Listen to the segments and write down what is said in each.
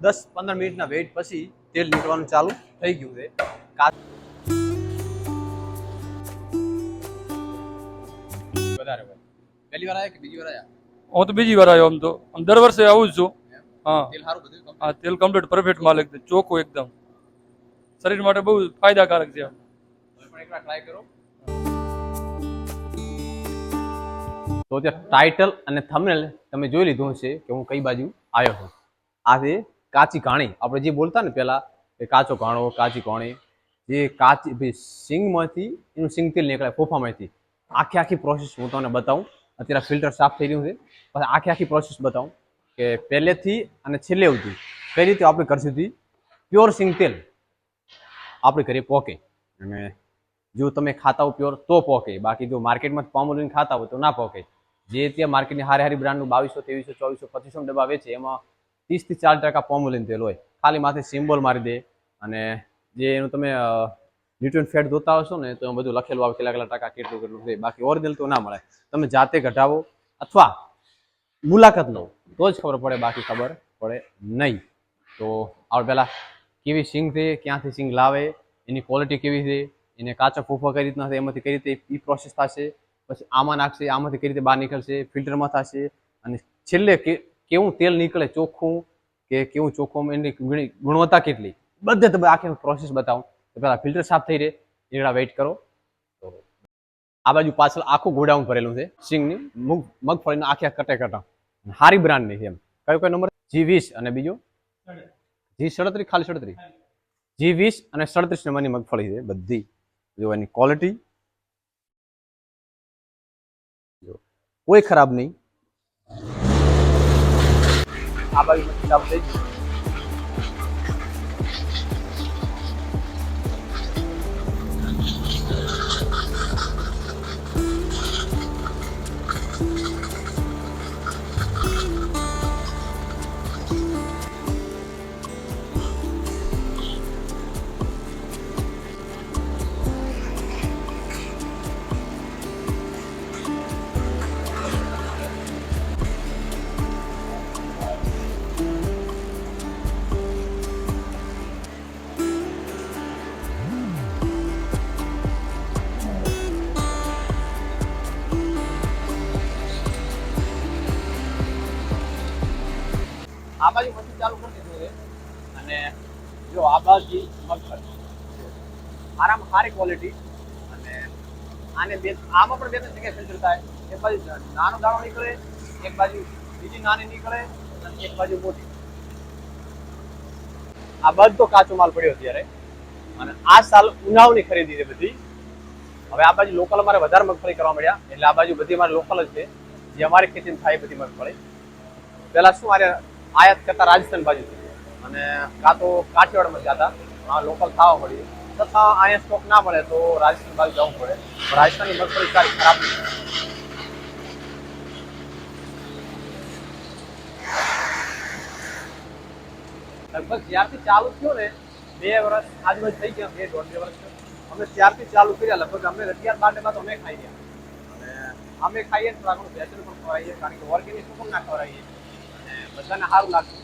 10-15 મિનિટના વેઇટ પછી તેલ નીકળવાનું ચાલુ થઈ ગયું છે. વધારે હોય. પહેલી વાર આયા કે બીજી વાર આયા? હું તો બીજી વાર આવ્યો. આમ તો દર વર્ષે આવું જ છું. હા, તેલ સારું બધું? હા, તેલ કમ્પ્લીટ પરફેક્ટ માલ, એકદમ ચોખ્ખું, એકદમ શરીર માટે બહુ ફાયદાકારક છે. તમે પણ એકવાર ટ્રાય કરો. તો ત્યાં ટાઇટલ અને થંબનેલ તમે જોઈ લીધું હશે કે હું કઈ બાજુ આવ્યો છું. આ છે કાચી ઘાણી. આપણે જે બોલતા ને પહેલા કે કાચો ઘાણો, કાચી ઘાણી, જે કાચી સિંગમાંથી એનું સિંગ તેલ નીકળે ફોફામાંથી. આખી પ્રોસેસ હું તમને બતાવું. અત્યારે ફિલ્ટર સાફ થઈ રહ્યું છે, પછી આખી પ્રોસેસ બતાવું કે પહેલેથી અને છેલ્લે સુધી કઈ રીતે આપણે કરશું હતી પ્યોર સિંગ તેલ આપણે ઘરે પોકે. અને જો તમે ખાતા હો પ્યોર તો પોકે, બાકી જો માર્કેટમાં પામોલીન ખાતા હોય તો ના પોકે. જે ત્યાં માર્કેટની હારી બ્રાન્ડનું 2200, 2300, 2400, 2500 ડબ્બા વેચે એમાં 30 થી 40% પોમોલીન તેલ હોય. ખાલી માથે સિમ્બોલ મારી દે. અને જે એનું તમે ન્યુટ્રિયન્ટ ફેટ જોતા હશો ને તો એમાં બધું લખેલું આવે કેટલા ટકા કેટલું છે. બાકી ઓરિજિનલ તો ના મળે. તમે જાતે ઘટાવો અથવા મુલાકાત લો તો જ ખબર પડે, બાકી ખબર પડે નહીં. તો આપણે પહેલાં કેવી સિંગ છે, ક્યાંથી સિંગ લાવે, એની ક્વોલિટી કેવી છે, એને કાચો ફૂફો કઈ રીતના થાય, એમાંથી કઈ રીતે એ પ્રોસેસ થશે, પછી આમાં નાખશે, આમાંથી કઈ રીતે બહાર નીકળશે, ફિલ્ટરમાં થશે, અને છેલ્લે કેવું તેલ નીકળે, ચોખ્ખું કે કેવું ચોખ્ખું, એની ગુણવત્તા કેટલી, બધે તમે આખી પ્રોસેસ બતાવું. તો પહેલાં ફિલ્ટર સાફ થઈ રહે એના વેઇટ કરો. તો આ બાજુ પાછળ આખું ગોડાઉન ભરેલું છે સિંગની, મગફળીના આખા કટા હારી બ્રાન્ડની છે. એમ કયો નંબર? G20 અને બીજો G37, ખાલી 37. G20 અને 37 નંબરની મગફળી છે બધી. જો એની ક્વોલિટી કોઈ ખરાબ નહીં. આ બાજુ મશીન ચાલુ થઈ ગયું. આ બાજુ મશીન ચાલુ કરી દીધું છે. અને જો આ બાજુ મગફળી આરામ સારી ક્વોલિટી. અને આને આમાં પણ બે ત્રણ જગ્યાએ ફિલ્ટર થાય. એક બાજુ નાનો દાણો નીકળે, એક બાજુ બીજી નાની નીકળે, અને એક બાજુ મોટી. આ બધો કાચો માલ પડ્યો અત્યારે. અને આ સાલ ઉનાવની ખરીદી છે બધી. હવે આ બાજુ લોકલ અમારે વધારે મગફળી કરવા મળ્યા, એટલે આ બાજુ બધી અમારે લોકલ જ છે, જે અમારી ખેતીમાં થાય બધી મગફળી. પેલા શું મારે આયાત કરતા રાજસ્થાન બાજુ અને કાં તો કાઠિયાવાડમાં જતા, લોકલ ખાવા મળ્યું. તથા અહીંયા સ્ટોક ના મળે તો રાજસ્થાન બાજુ જવું પડે. રાજસ્થાનની મગફળી સારી ખરાબ નહીં. લગભગ જ્યારથી ચાલુ થયો ને 2 વર્ષ આજુબાજુ થઈ ગયા, 2-2.5 વર્ષ અમે ત્યારથી ચાલુ કર્યા. લગભગ અમે 11-12 ડબ્બા તો અમે ખાઈ ગયા. અને અમે ખાઈએ ને તો આપણું ભેંસનું પણ ખવડાવીએ, કારણ કે ઓર્ગેનિક પણ ના ખવડાવીએ. અને બધાને સારું લાગતું.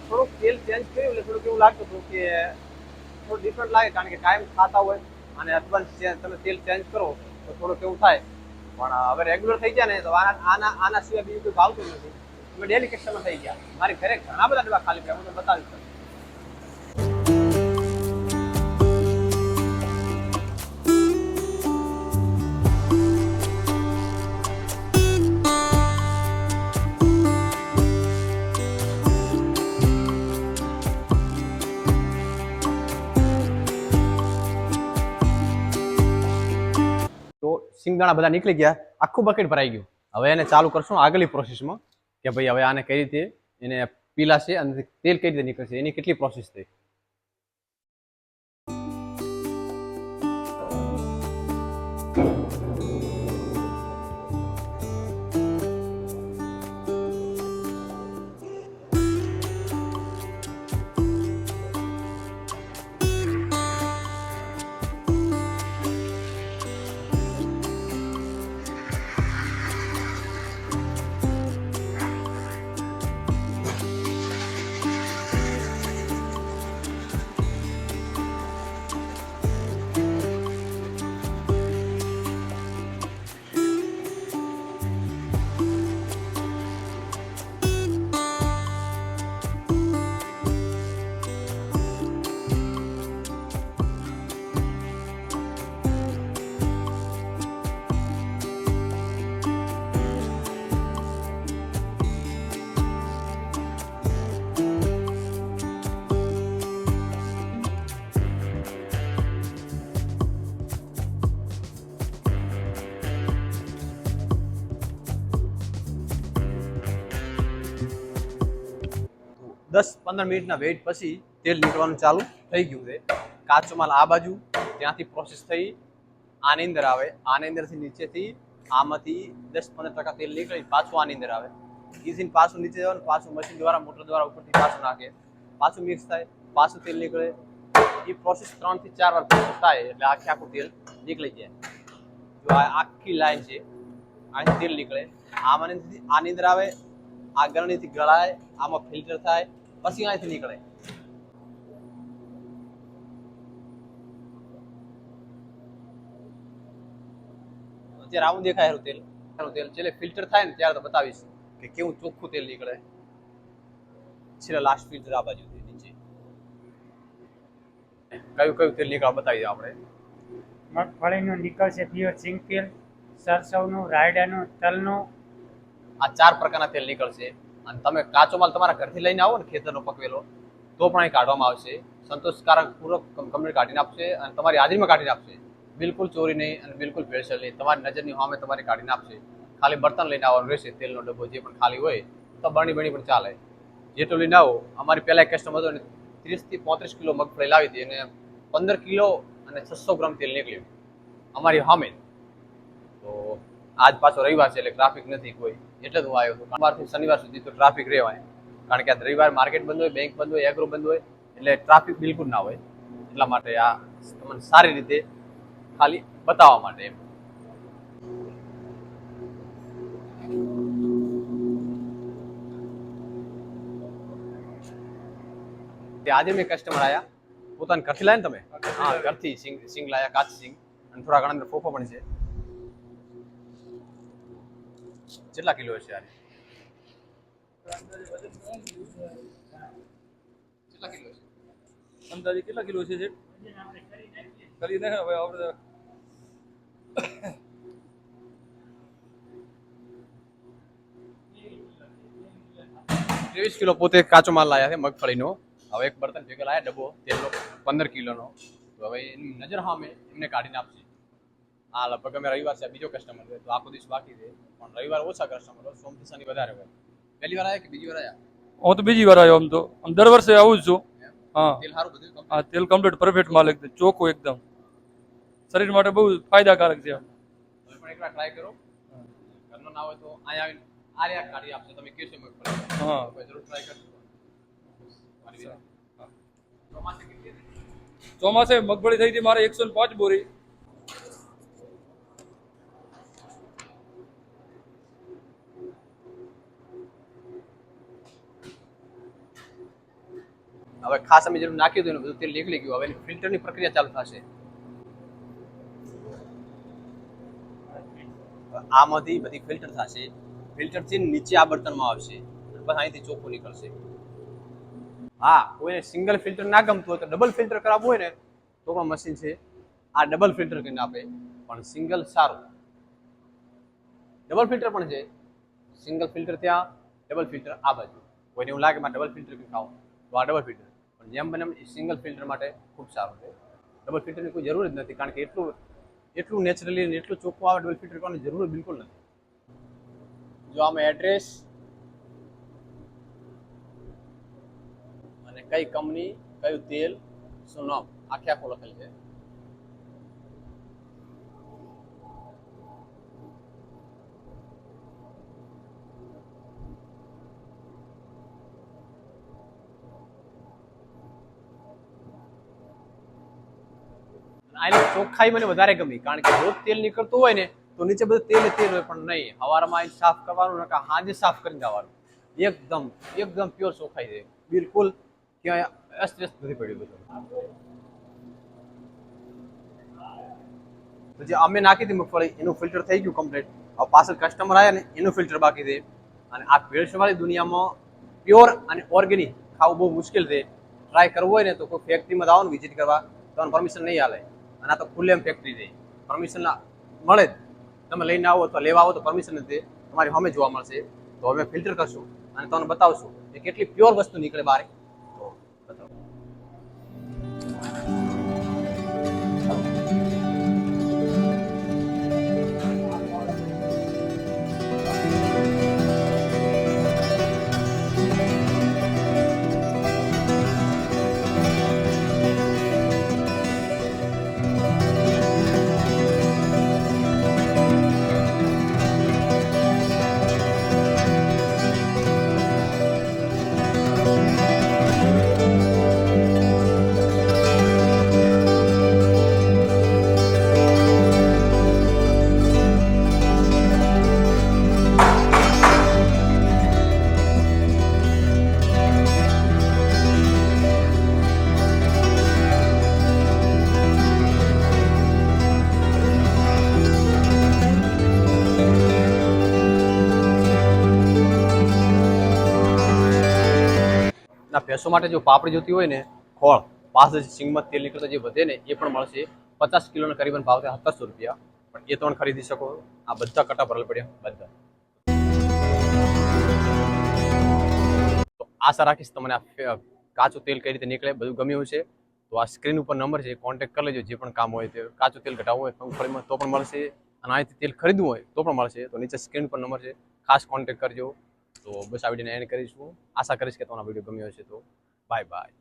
થોડુંક તેલ ચેન્જ કર્યું એટલે થોડુંક એવું લાગતું હતું કે થોડું ડિફરન્ટ લાગે, કારણ કે કાયમ ખાતા હોય અને અડવાન્સ તમે તેલ ચેન્જ કરો તો થોડુંક એવું થાય. પણ હવે રેગ્યુલર થઈ ગયા ને તો આના સિવાય બીજું કોઈ ભાવતું નથી. અમે ડેલી કસ્ટમર થઈ ગયા. મારી ઘરે ઘણા બધા ડબ્બા ખાલી પડ્યા, હું તમને બતાવીશ. સિંગદાણા બધા નીકળી ગયા, આખું બકેટ ભરાઈ ગયું. હવે એને ચાલુ કરશું આગળની પ્રોસેસમાં કે ભાઈ હવે આને કઈ રીતે એને પીલાશે અને તેલ કઈ રીતે નીકળશે, એની કેટલી પ્રોસેસ થઈ. 10-15 મિનિટના વેઇટ પછી તેલ નીકળવાનું ચાલુ થઈ ગયું છે. કાચો માલ આ બાજુ ત્યાંથી પ્રોસેસ થઈ આની અંદર આવે, આની અંદરથી નીચેથી આમાંથી 10-15% તેલ નીકળી પાછું આની અંદર આવે, ઇઝીન પાછું નીચે જવાનું, પાછું મશીન દ્વારા મોટર દ્વારા ઉપરથી પાછું નાખે, પાછું મિક્સ થાય, પાછું તેલ નીકળે. એ પ્રોસેસ 3 થી 4 વાર પ્રોસેસ થાય એટલે આખું તેલ નીકળી જાય. જો આ આખી લાઈન છે, આથી તેલ નીકળે, આની અંદર આવે, આ ગરણીથી ગળાય, આમાં ફિલ્ટર થાય, પછી અહીંથી નીકળે. અત્યારે આવું દેખાય તેલ છેલ્લે ફિલ્ટર થાય ને ત્યારે તો બતાવીશ કે કેવું ચોખ્ખું તેલ નીકળે. છેલ્લે લાસ્ટ ફિલ્ટર આ બાજુ નીચે કયું તેલ નીકળે બતાવી દો આપણે. મગફળીનું નીકળશે પ્યોર સિંગ તેલ, સરસવનું, રાયડાનું, તલનું. આ 4 પ્રકારના તેલ નીકળશે. અને તમે કાચો માલ તમારા ઘરથી લઈને આવો ને ખેતરનો પકવેલો તો પણ અહીં કાઢવામાં આવશે. સંતોષકારક પૂર્વક કંપની કાઢીને આપશે અને તમારી હાજરીમાં કાઢીને આપશે. બિલકુલ ચોરી નહીં અને બિલકુલ ભેળસેળ નહીં. તમારી નજરની સામે તમારી કાઢીને આપશે. ખાલી બર્તન લઈને આવવાનું રહેશે, તેલનો ડબ્બો જે પણ ખાલી હોય તો બણી પણ ચાલે. જેટલું લઈને આવો. અમારી પહેલા કસ્ટમર હતો ને 30 થી 35 કિલો મગફળી લાવી હતી અને 15 કિલો અને 600 ગ્રામ તેલ નીકળ્યું અમારી સામે. તો આજ પાછો રવિવાર છે એટલે ટ્રાફિક નથી કોઈ, એટલે જ હું આવ્યો હતો. સોમવારથી શનિવાર સુધી તો ટ્રાફિક રહેવાય, કારણ કે આ રવિવાર માર્કેટ બંધ હોય, બેંક બંધ હોય, એગ્રો બંધ હોય, એટલે ટ્રાફિક બિલકુલ ના હોય. એટલા માટે આ તમને સારી રીતે ખાલી બતાવવા માટે એમ. આજે મેં કસ્ટમર આયા પોતાના ઘરથી લાયા ને તમે? હા, ઘરથી સિંગ લાયા, કાચી સિંગ, અને થોડા ઘણા અંદર ફોફો પણ છે. કેટલા કિલો હશે યાર? કેટલા કિલો છે અંદાજે? કેટલા કિલો છે? કરી નાખે હવે આપણે 23 કિલો પોતે કાચો માલ લાયા છે મગફળીનો. હવે એક બર્તન ભેગા લાયા ડબ્બો તેલનો 15 કિલોનો. તો હવે એની નજર સામે એમને કાઢીને આપશે. હા, લગભગ અમે રવિવાર છે, બીજો કસ્ટમર છે તો આખો દિવસ બાકી છે, પણ રવિવાર ઓછા કસ્ટમર હોય, સોમથી શનિ વધારે હોય. પહેલી વાર આયા કે બીજી વાર આયા? હું તો બીજી વાર આવ્યો. આમ તો દર વર્ષે આવું જ છું. હા, તેલ સારું બધું? હા, તેલ કમ્પ્લીટ પરફેક્ટ માલ, એકદમ ચોખ્ખું, એકદમ શરીર માટે બહુ ફાયદાકારક છે. તમે પણ એકવાર ટ્રાય કરો. ઘરનો ના હોય તો અહીંયા આવીને આ રહ્યા કાઢી આપશે. તમે કહેશો મગફળી, હા, જરૂર ટ્રાય કરજો. ચોમાસે મગફળી થઈ હતી મારે 105 બોરી. હવે ખાસ અમે જેનું નાખ્યું હતું બધું તેલ નીકળી ગયું. હવે ફિલ્ટરની પ્રક્રિયા ચાલુ થશે. આમાંથી બધી ફિલ્ટર થશે, ફિલ્ટરથી નીચે આ બર્તનમાં આવશે, બસ અહીંથી ચોખ્ખું નીકળશે. હા, કોઈને સિંગલ ફિલ્ટર ના ગમતું હોય તો ડબલ ફિલ્ટર કરાવવું હોય ને તો પણ મશીન છે. આ ડબલ ફિલ્ટર કરીને આપે, પણ સિંગલ સારું. ડબલ ફિલ્ટર પણ છે. સિંગલ ફિલ્ટર ત્યાં, ડબલ ફિલ્ટર આ બાજુ. કોઈને એવું લાગે મારે ડબલ ફિલ્ટર ખાવું તો આ ડબલ ફિલ્ટર, પણ જેમ બને સિંગલ ફિલ્ટર માટે ખૂબ સારું છે. ડબલ ફિલ્ટરની કોઈ જરૂર જ નથી, કારણ કે એટલું નેચરલી અને એટલું ચોખ્ખું આવે. ડબલ ફિલ્ટર કરવાની જરૂર બિલકુલ નથી. જો આમાં એડ્રેસ અને કઈ કંપની, કયું તેલ, શું નામ આખું લખેલ છે. આની ચોખ્ખાઈ મને વધારે ગમી, કારણ કે રોજ તેલ નીકળતું હોય ને તો નીચે બધું તેલ હોય, પણ નહીં. સવારમાં આવીને સાફ કરવાનું, નકા સાંજે સાફ કરીને જવાનું. એકદમ પ્યોર ચોખ્ખાઈ છે. બિલકુલ ક્યાંય અસ્તવ્યસ્ત નથી પડ્યું બધું. તો જે અમે નાખી હતી મગફળી એનું ફિલ્ટર થઈ ગયું કમ્પ્લીટ. હવે પાછળ કસ્ટમર આવ્યા ને એનું ફિલ્ટર બાકી છે. અને આ ભેળસેળવાળી દુનિયામાં પ્યોર અને ઓર્ગેનિક ખાવું બહુ મુશ્કેલ છે. ટ્રાય કરવું હોય ને તો કોઈ ફેક્ટરીમાં આવવાનું વિઝિટ કરવા તમને પરમિશન નહીં આલે. અને આ તો ખુલ્લેમ ફેક્ટરી છે, પરમિશન મળે જ. તમે લઈને આવો તો લેવા આવો તો પરમિશન નથી, તમારી સામે જોવા મળશે. તો અમે ફિલ્ટર કરશું અને તમને બતાવશું કે કેટલી પ્યોર વસ્તુ નીકળે બહાર. તો બતાવો. ભેંસો માટે જો પાપડી જોતી હોય ને ખોળ પાસ સિંગમાં તેલ નીકળતા જે વધે ને એ પણ મળશે 50 કિલોના કરીબન ભાવ છે 700 રૂપિયા, પણ એ ત્રણ ખરીદી શકો. આ બધા કટા ભરેલ પડ્યા બધા. તો આશા રાખીશ તમને આ કાચું તેલ કઈ રીતે નીકળે બધું ગમ્યું છે. તો આ સ્ક્રીન ઉપર નંબર છે, કોન્ટેક્ટ કરી લેજો. જે પણ કામ હોય તે કાચું તેલ ઘટાડવું હોય મગફળીમાં તો પણ મળશે, અને અહીંથી તેલ ખરીદવું હોય તો પણ મળશે. તો નીચે સ્ક્રીન પર નંબર છે, ખાસ કોન્ટેક્ટ કરજો. તો બસ આ વિડીયોને એન્ડ કરીશું. આશા કરીશ કે તમને વિડીયો ગમ્યો હશે. તો બાય બાય.